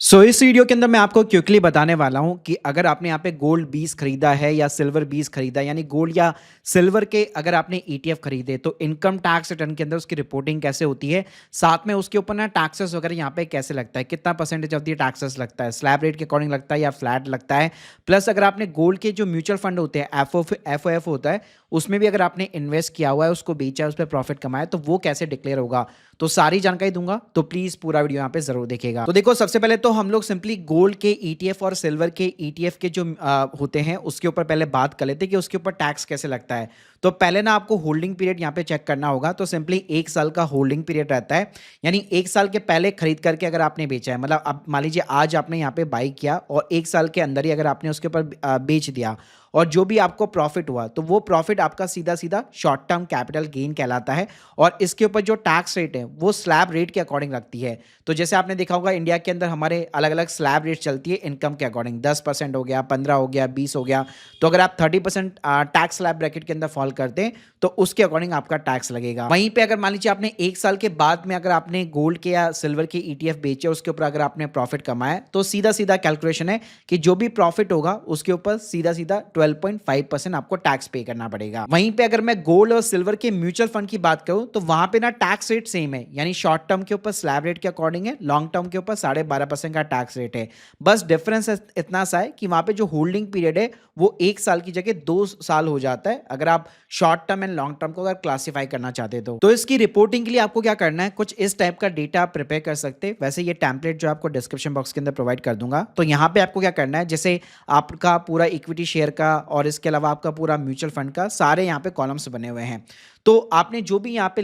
इस वीडियो के अंदर मैं आपको क्विकली बताने वाला हूं कि अगर आपने यहाँ पे गोल्ड 20 खरीदा है या सिल्वर 20 खरीदा है, यानी गोल्ड या सिल्वर के अगर आपने ईटीएफ खरीदे तो इनकम टैक्स रिटर्न के अंदर उसकी रिपोर्टिंग कैसे होती है, साथ में उसके ऊपर ना टैक्सेस वगैरह यहाँ पे कैसे लगता है, कितना परसेंटेज ऑफ दी टैक्सेस लगता है, स्लैब रेट के अकॉर्डिंग लगता है या फ्लैट लगता है। प्लस अगर आपने गोल्ड के जो म्यूचुअल फंड होते हैं एफ होता है, उसमें भी अगर आपने इन्वेस्ट किया हुआ है, उसको बेचा है, उस पर प्रॉफिट कमाया, तो वो कैसे डिक्लेयर होगा, तो सारी जानकारी दूंगा। तो प्लीज पूरा वीडियो यहाँ पे जरूर देखिएगा। तो देखो, सबसे पहले तो हम लोग सिंपली गोल्ड के ईटीएफ और सिल्वर के ईटीएफ के जो होते हैं उसके ऊपर पहले बात कर लेते हैं कि उसके ऊपर टैक्स कैसे लगता है। तो पहले ना आपको होल्डिंग पीरियड यहाँ पे चेक करना होगा। तो सिंपली 1 साल का होल्डिंग पीरियड रहता है, यानी 1 साल के पहले खरीद करके अगर आपने बेचा है, मतलब अब मान लीजिए आज आपने यहाँ पे बाई किया और 1 साल के अंदर ही अगर आपने उसके ऊपर बेच दिया और जो भी आपको प्रॉफिट हुआ तो वो प्रॉफिट आपका सीधा सीधा शॉर्ट टर्म कैपिटल गेन कहलाता है। और इसके ऊपर जो टैक्स रेट है वो स्लैब रेट के अकॉर्डिंग लगती है। तो जैसे आपने देखा होगा इंडिया के अंदर हमारे अलग अलग स्लैब रेट चलती है इनकम के अकॉर्डिंग, 10% हो गया, 15 हो गया, 20 हो गया। तो अगर आप 30% टैक्स स्लैब ब्रैकेट के अंदर फॉल करते हैं तो उसके अकॉर्डिंग आपका टैक्स लगेगा। वहीं पे अगर मान लीजिए आपने 1 साल के बाद में अगर आपने गोल्ड के या सिल्वर के ईटीएफ बेचे, उसके ऊपर अगर आपने प्रॉफिट कमाया, तो सीधा सीधा कैलकुलेशन है कि जो भी प्रॉफिट होगा उसके ऊपर सीधा सीधा 12.5% आपको टैक्स पे करना पड़ेगा। वहीं पे अगर मैं गोल्ड और सिल्वर के म्यूचुअल फंड की बात करूं तो वहां पे ना टैक्स रेट सेम है, यानी शॉर्ट टर्म के ऊपर स्लैब रेट के अकॉर्डिंग है, लॉन्ग टर्म के ऊपर 12.5% का टैक्स रेट है। बस डिफरेंस इतना सा है कि वहां पे जो होल्डिंग पीरियड है वो 1 साल की जगह 2 साल हो जाता है, अगर आप short term and long term को अगर क्लासिफाई करना चाहते तो इसकी रिपोर्टिंग के लिए आपको क्या करना है, कुछ इस टाइप का डेटा आप प्रिपेयर कर सकते हैं। वैसे ये टेम्पलेट जो आपको डिस्क्रिप्शन बॉक्स के अंदर प्रोवाइड कर दूंगा। तो यहाँ पे आपको क्या करना है, जैसे आपका पूरा इक्विटी शेयर का और इसके अलावा आपका पूरा म्यूचुअल फंड का सारे यहाँ पे कॉलम्स बने हुए हैं। तो आपने जो भी यहाँ पे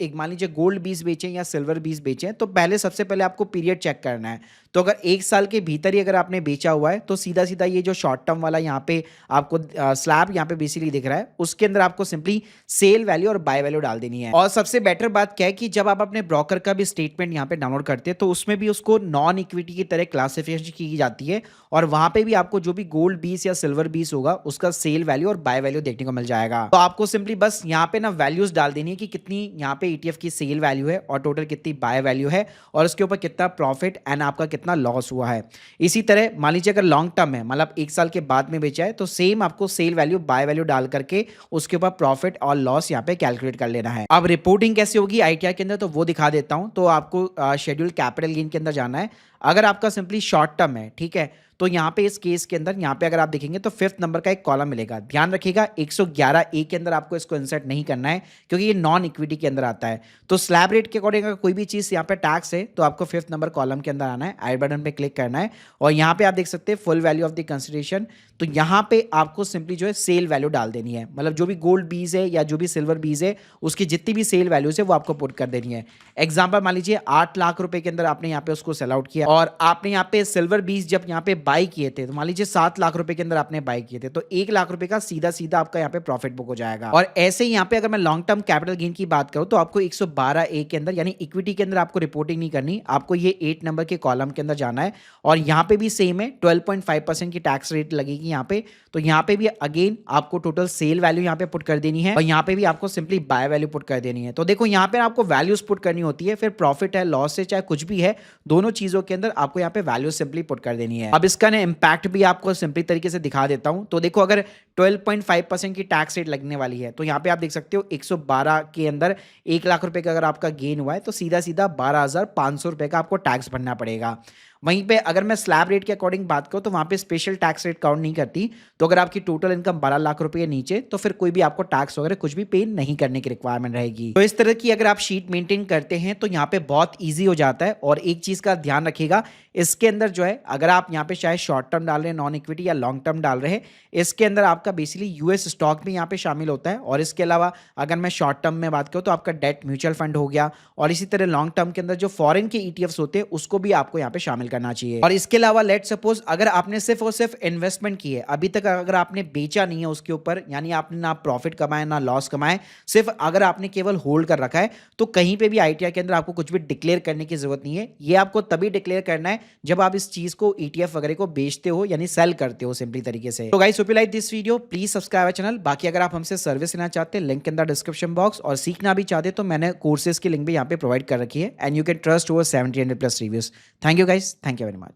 एक मान लीजिए गोल्ड 20 बेचे या सिल्वर 20 बेचे, तो पहले सबसे पहले आपको पीरियड चेक करना है। तो अगर 1 साल के भीतर ही अगर आपने बेचा हुआ है तो सीधा सीधा ये जो शॉर्ट टर्म वाला यहाँ पे आपको स्लैब यहाँ पे बेसिकली दिख रहा है, उसके अंदर आपको सिंपली सेल वैल्यू और बाय वैल्यू डाल देनी है। और सबसे बेटर बात क्या है कि जब आप अपने ब्रोकर का भी स्टेटमेंट यहाँ पे डाउनलोड करते हैं तो उसमें भी उसको नॉन इक्विटी की तरह क्लासिफिकेशन की जाती है और वहां पे भी आपको जो भी गोल्ड 20 या सिल्वर 20 होगा उसका सेल वैल्यू और बाय वैल्यू देखने को मिल जाएगा। तो आपको सिंपली बस यहाँ पे ना वैल्यूज डाल देनी है कि कितनी यहाँ पे ईटीएफ की सेल वैल्यू है और टोटल कितनी बाय वैल्यू है और उसके ऊपर कितना प्रॉफिट एंड आपका कितना लॉस हुआ है। इसी तरह मान लीजिए अगर लॉन्ग टर्म है, मतलब 1 साल के बाद में बेचा है, तो सेम आपको सेल वैल्यू बाय वैल्यू डाल करके उसके ऊपर प्रॉफिट और लॉस यहाँ पे कैलकुलेट कर लेना है। अब रिपोर्टिंग कैसे होगी आईटीआर के अंदर तो वो दिखा देता हूं। तो आपको शेड्यूल कैपिटल गेन के अंदर जाना है। अगर आपका सिंपली शॉर्ट टर्म है, ठीक है, तो यहाँ पे इस केस के अंदर यहाँ पे अगर आप देखेंगे तो 5th नंबर का एक कॉलम मिलेगा। ध्यान रखिएगा 111 ए के अंदर आपको इसको इंसर्ट नहीं करना है क्योंकि ये नॉन इक्विटी के अंदर आता है। तो स्लैब रेट के अकॉर्डिंग अगर कोई भी चीज़ यहाँ पे टैक्स है तो आपको 5th नंबर कॉलम के अंदर आना है, आई बटन पे क्लिक करना है और यहाँ पे आप देख सकते हैं full value of the consideration. तो यहाँ पे आपको सिंपली जो है सेल वैल्यू डाल देनी है, मतलब जो भी गोल्ड 20 है या जो भी सिल्वर 20 है उसकी जितनी भी सेल वैल्यूज है वो आपको पुट कर देनी है। एग्जाम्पल मान लीजिए 8 लाख रुपए के अंदर आपने यहाँ पे उसको सेल आउट किया और आपने यहाँ पे सिल्वर 20 जब यहाँ पे बाई किए थे, तो मान लीजिए 7 लाख रुपए के अंदर आपने बाई किए थे, तो 1 लाख रुपए का सीधा सीधा आपका यहाँ पे प्रॉफिट बुक हो जाएगा। और ऐसे ही यहाँ पे अगर मैं लॉन्ग टर्म कैपिटल गेन की बात करूँ तो आपको 112 ए के अंदर यानी इक्विटी के अंदर आपको रिपोर्टिंग नहीं करनी, आपको ये 8 नंबर के कॉलम के अंदर जाना है और यहाँ पे भी सेम है 12.5% की टैक्स रेट लगेगी यहाँ पे। तो यहाँ पे भी अगेन आपको टोटल सेल वैल्यू यहाँ पे पुट कर देनी है और यहाँ पे भी आपको सिंपली बाय वैल्यू पुट कर देनी है। तो देखो यहाँ पे आपको वैल्यूज पुट करनी होती है, फिर प्रॉफिट है, लॉस है, चाहे कुछ भी है, दोनों चीजों के अंदर आपको यहाँ पे वैल्यू सिंपली पुट कर देनी है। अब इसका ना इंपैक्ट भी आपको सिंपली तरीके से दिखा देता हूं। तो देखो अगर 12.5% की टैक्स रेट लगने वाली है तो यहाँ पे आप देख सकते हो 112 के अंदर 1 लाख रुपए का अगर आपका गेन हुआ है तो सीधा सीधा 12,500 रुपए का आपको टैक्स भरना पड़ेगा। वहीं पे अगर मैं स्लैब रेट के अकॉर्डिंग बात करूं तो वहां पे स्पेशल टैक्स रेट काउंट नहीं करती। तो अगर आपकी टोटल इनकम 12 लाख रुपए नीचे तो फिर कोई भी आपको टैक्स वगैरह कुछ भी पे नहीं करने की रिक्वायरमेंट रहेगी। तो इस तरह की अगर आप शीट मेंटेन करते हैं तो यहाँ पे बहुत ईजी हो जाता है। और एक चीज का ध्यान रखिएगा, इसके अंदर जो है अगर आप यहाँ पे चाहे शॉर्ट टर्म डाल रहे हैं, नॉन इक्विटी या लॉन्ग टर्म डाल रहे हैं, इसके अंदर आपका बेसिकली यूएस स्टॉक भी यहाँ पे शामिल होता है। और इसके अलावा अगर मैं शॉर्ट टर्म में बात करूँ तो आपका डेट म्यूचुअल फंड हो गया और इसी तरह लॉन्ग टर्म के अंदर जो फॉरेन के ईटीएफ्स होते हैं उसको भी आपको यहाँ पे शामिल करना चाहिए। और इसके अलावा लेट सपोज अगर आपने सिर्फ और सिर्फ इन्वेस्टमेंट की है, अभी तक अगर आपने बेचा नहीं है उसके ऊपर, यानी आपने ना प्रॉफिट कमाया ना लॉस कमाए, सिर्फ अगर आपने केवल होल्ड कर रखा है, तो कहीं पे भी आईटीआर के अंदर आपको कुछ भी डिक्लेयर करने की जरूरत नहीं है। ये आपको तभी डिक्लेयर करना है जब आप इस चीज को ईटीएफ वगैरह को बेचते हो यानी सेल करते हो सिंपली तरीके से। तो guys hope you like this video, please subscribe our channel. बाकी अगर आप हमसे सर्विस लेना चाहते हैं, लिंक के अंदर डिस्क्रिप्शन बॉक्स, और सीखना भी चाहते तो मैंने कोर्सेज की लिंक भी यहाँ पे प्रोवाइड कर रखी है and you can trust over 70 plus reviews. Thank you guys. Thank you very much.